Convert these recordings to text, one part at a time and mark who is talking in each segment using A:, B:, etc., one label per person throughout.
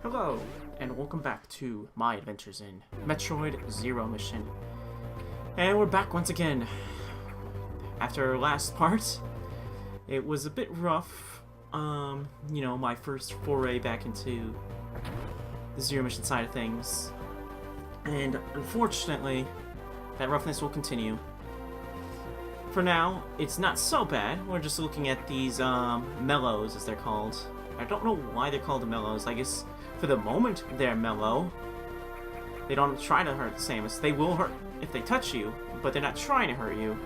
A: Hello, and welcome back to my adventures in Metroid Zero Mission. And we're back once again. After our last part, it was a bit rough. You know, my first foray back into the Zero Mission side of things. And unfortunately, that roughness will continue. For now, it's not so bad. We're just looking at these mellows, as they're called. I don't know why they're called mellows. I guess for the moment they're mellow. They don't try to hurt Samus. They will hurt if they touch you, but they're not trying to hurt you.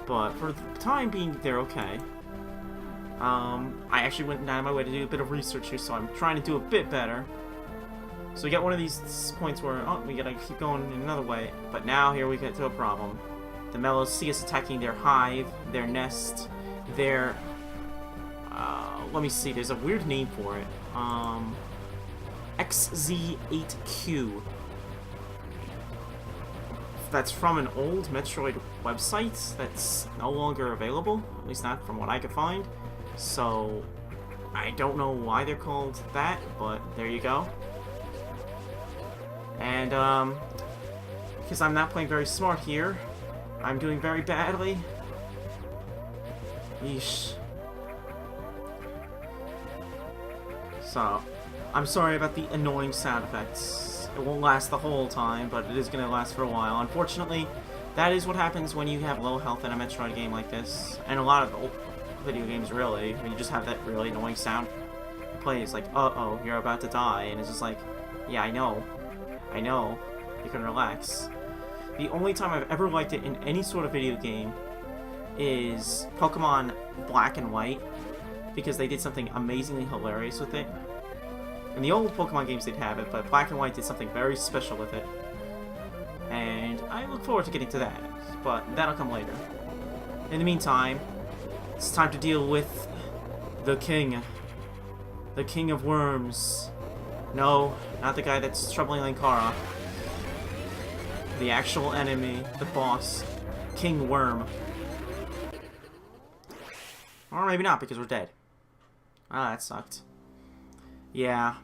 A: But for the time being, they're okay. I actually went down my way to do a bit of research here, so I'm trying to do a bit better. So we got one of these points where, oh, we gotta keep going in another way. But now here we get to a problem. The mellows see us attacking their hive, their nest, their... let me see, there's a weird name for it. XZ8Q. That's from an old Metroid website that's no longer available, at least not from what I could find. So, I don't know why they're called that, but there you go. And, because I'm not playing very smart here, I'm doing very badly. Yeesh. So, I'm sorry about the annoying sound effects. It won't last the whole time, but it is going to last for a while. Unfortunately, that is what happens when you have low health in a Metroid game like this. And a lot of old video games, really, when you just have that really annoying sound. It plays like, uh-oh, you're about to die. And it's just like, yeah, I know. I know. You can relax. The only time I've ever liked it in any sort of video game is Pokemon Black and White, because they did something amazingly hilarious with it. In the old Pokemon games they'd have it, but Black and White did something very special with it. And I look forward to getting to that, but that'll come later. In the meantime, it's time to deal with the King. The King of Worms. No, not the guy that's troubling Linkara. The actual enemy, the boss, King Worm. Or maybe not, because we're dead. Ah, that sucked. Yeah.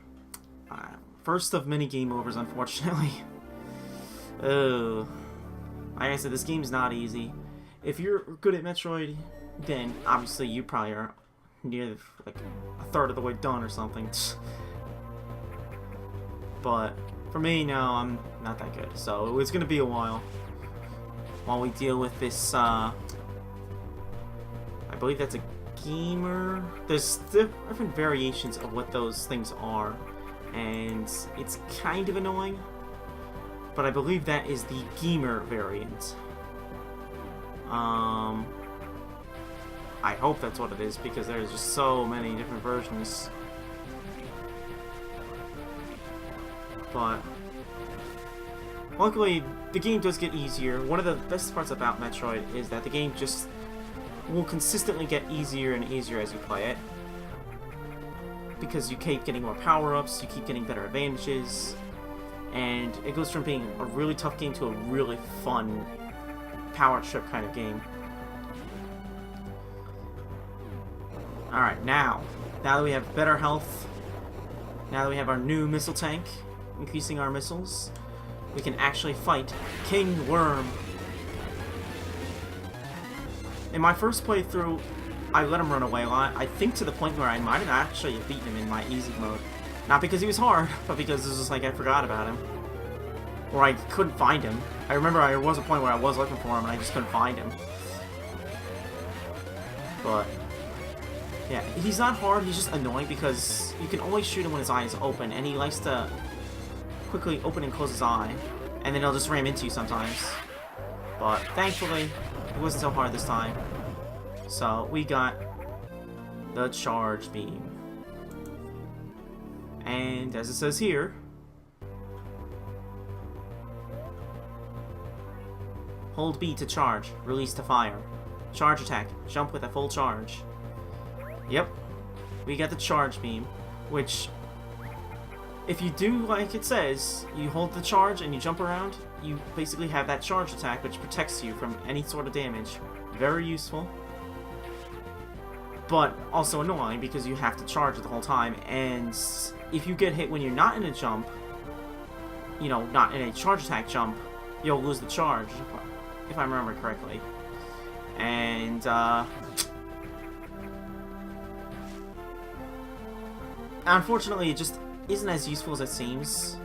A: First of many game overs, unfortunately. Oh. Like I said, this game's not easy. If you're good at Metroid, then obviously you probably are near like a third of the way done or something. But for me, no, I'm not that good. So it's gonna be a while we deal with this. I believe that's a gamer. There's different variations of what those things are, and it's kind of annoying. But I believe that is the gamer variant. I hope that's what it is, because there's just so many different versions. But luckily, the game does get easier. One of the best parts about Metroid is that the game just will consistently get easier and easier as you play it, because you keep getting more power-ups, you keep getting better advantages, and it goes from being a really tough game to a really fun power trip kind of game. Alright, now that we have better health, now that we have our new missile tank, increasing our missiles, we can actually fight King Worm. In my first playthrough, I let him run away a lot. I think to the point where I might have actually beaten him in my easy mode. Not because he was hard, but because it was just like I forgot about him. Or I couldn't find him. I remember there was a point where I was looking for him and I just couldn't find him. But yeah, he's not hard, he's just annoying because you can only shoot him when his eye is open, and he likes to quickly open and close his eye, and then he'll just ram into you sometimes. But thankfully, it wasn't so hard this time. So we got the charge beam. And as it says here, hold B to charge, release to fire. Charge attack, jump with a full charge. Yep, we got the charge beam, which, if you do like it says, you hold the charge and you jump around, you basically have that charge attack which protects you from any sort of damage. Very useful. but also annoying because you have to charge it the whole time, and if you get hit when you're not in a jump, you know, not in a charge attack jump, you'll lose the charge, if I remember correctly. And, unfortunately, it just isn't as useful as it seems.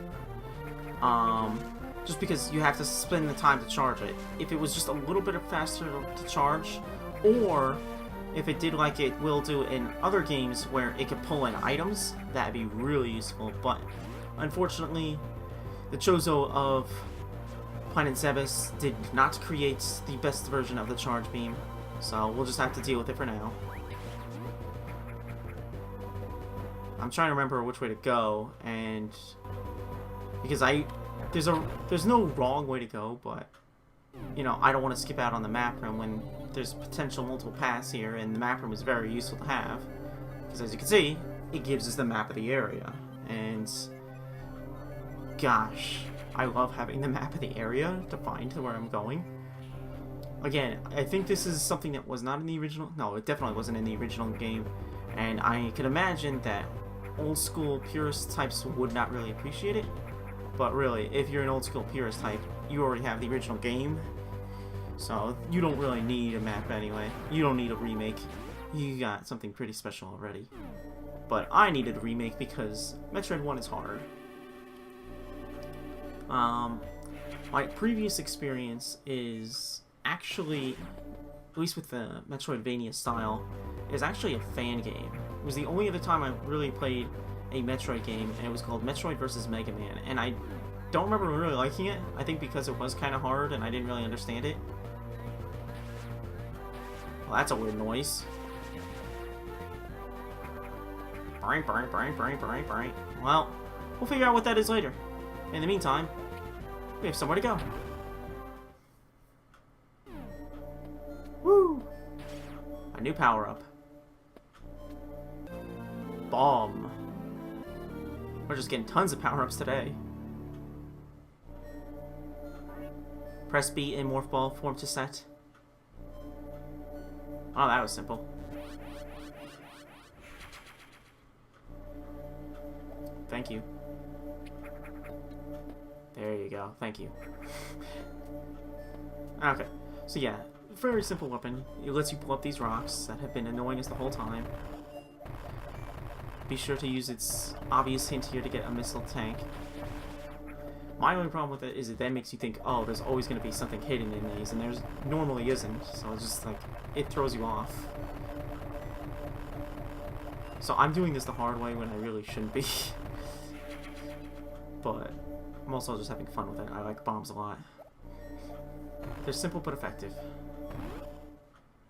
A: Just because you have to spend the time to charge it. If it was just a little bit faster to charge, or if it did like it will do in other games where it could pull in items, that'd be really useful. But unfortunately, the Chozo of Planet Zebes did not create the best version of the charge beam, so we'll just have to deal with it for now. I'm trying to remember which way to go, and because there's no wrong way to go, but you know, I don't want to skip out on the map room when there's potential multiple paths here, and the map room is very useful to have because, as you can see, it gives us the map of the area. And gosh, I love having the map of the area to find where I'm going. Again, I think this is something that was not in the original. No, it definitely wasn't in the original game, and I can imagine that old school purist types would not really appreciate it. But really, if you're an old school purist type, you already have the original game, so you don't really need a map anyway. You don't need a remake. You got something pretty special already. But I needed a remake because Metroid 1 is hard. My previous experience is actually, at least with the Metroidvania style, is actually a fan game. It was the only other time I really played a Metroid game, and it was called Metroid vs. Mega Man, and I don't remember really liking it. I think because it was kind of hard and I didn't really understand it. Well, that's a weird noise. Well, we'll figure out what that is later. In the meantime, we have somewhere to go. Woo! A new power-up. Bomb. We're just getting tons of power-ups today. Press B in Morph Ball form to set. Oh, that was simple. Thank you. There you go. Thank you. Okay. So yeah, very simple weapon. It lets you pull up these rocks that have been annoying us the whole time. Be sure to use its obvious hint here to get a missile tank. My only problem with it is it then makes you think, oh, there's always going to be something hidden in these, and there's normally isn't, so it's just like, it throws you off. So I'm doing this the hard way when I really shouldn't be. But I'm also just having fun with it. I like bombs a lot. They're simple but effective.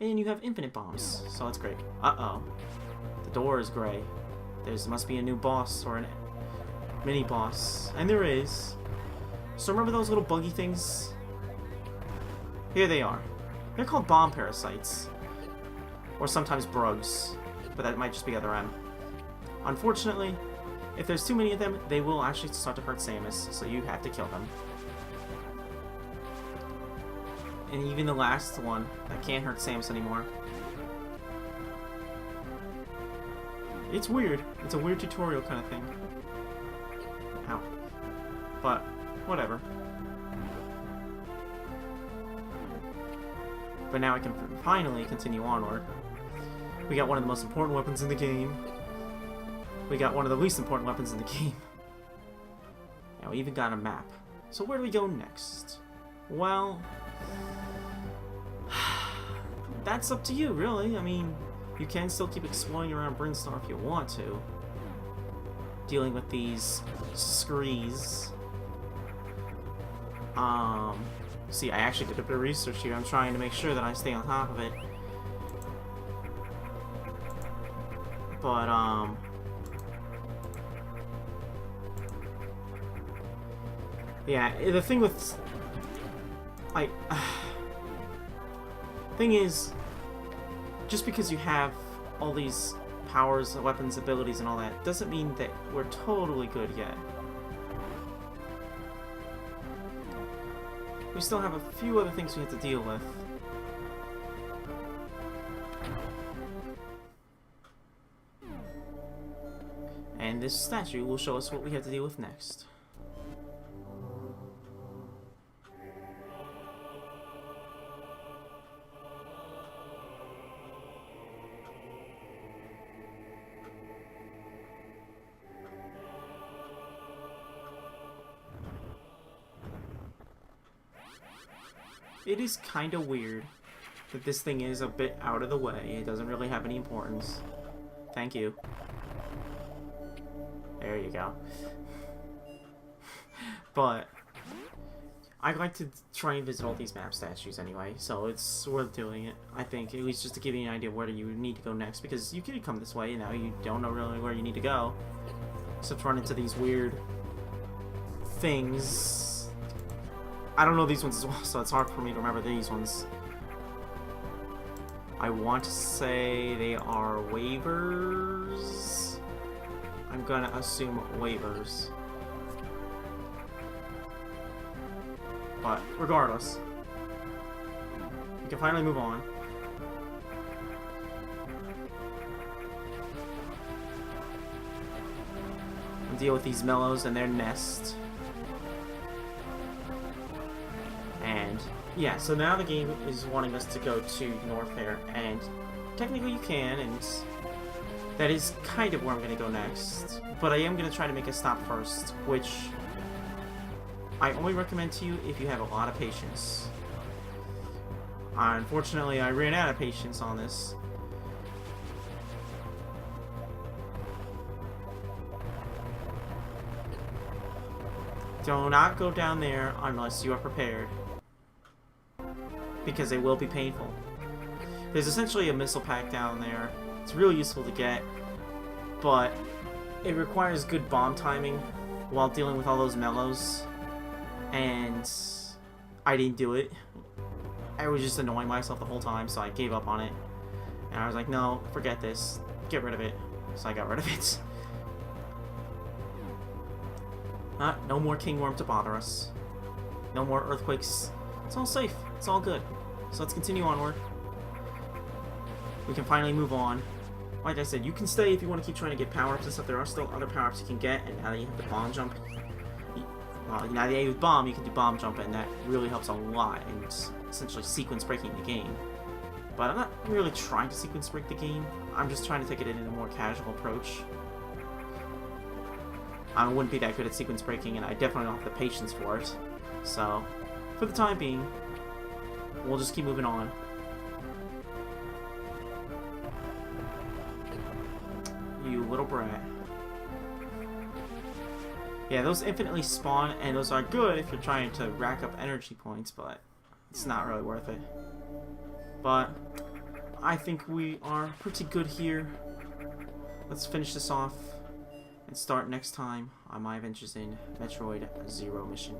A: And you have infinite bombs, so that's great. Uh-oh. The door is gray. There must be a new boss or a mini-boss. And there is. So remember those little buggy things? Here they are. They're called bomb parasites. Or sometimes brugs. But that might just be other M. Unfortunately, if there's too many of them, they will actually start to hurt Samus, so you have to kill them. And even the last one, that can't hurt Samus anymore. It's weird. It's a weird tutorial kind of thing. Ow. But, whatever. But now I can finally continue onward. We got one of the most important weapons in the game. We got one of the least important weapons in the game. Now we even got a map. So where do we go next? Well, that's up to you, really. I mean, you can still keep exploring around Brinstar if you want to. Dealing with these screes. See, I actually did a bit of research here. I'm trying to make sure that I stay on top of it. But, yeah, the thing with, like, thing is, just because you have all these powers, weapons, abilities, and all that, doesn't mean that we're totally good yet. We still have a few other things we have to deal with. this statue will show us what we have to deal with next. It is kind of weird that this thing is a bit out of the way. It doesn't really have any importance. Thank you. There you go. But I'd like to try and visit all these map statues anyway, so it's worth doing it, I think, at least just to give you an idea of where you need to go next, because you could come this way and now you don't know really where you need to go, except run into these weird things. I don't know these ones as well, so it's hard for me to remember these ones. I want to say they are waivers. I'm gonna assume waivers. But regardless, we can finally move on. And deal with these mellows and their nest. And yeah, so now the game is wanting us to go to North there, and technically you can, and that is kind of where I'm going to go next. But I am going to try to make a stop first, which I only recommend to you if you have a lot of patience. Unfortunately, I ran out of patience on this. Do not go down there unless you are prepared, because they will be painful. There's essentially a missile pack down there. It's really useful to get, but it requires good bomb timing while dealing with all those mellows, and I didn't do it. I was just annoying myself the whole time, so I gave up on it. And I was like, no, forget this. Get rid of it. So I got rid of it. No more king worm to bother us. No more earthquakes. It's all safe. It's all good. So let's continue onward. We can finally move on. Like I said, you can stay if you want to keep trying to get power-ups and stuff. There are still other power-ups you can get, and now that you have the bomb jump, now that you have bomb, you can do bomb jump, and that really helps a lot in essentially sequence breaking the game. But I'm not really trying to sequence break the game. I'm just trying to take it in a more casual approach. I wouldn't be that good at sequence breaking, and I definitely don't have the patience for it. So, for the time being, we'll just keep moving on. You little brat. Yeah, those infinitely spawn, and those are good if you're trying to rack up energy points, but it's not really worth it. But I think we are pretty good here. Let's finish this off and start next time on my adventures in Metroid Zero Mission.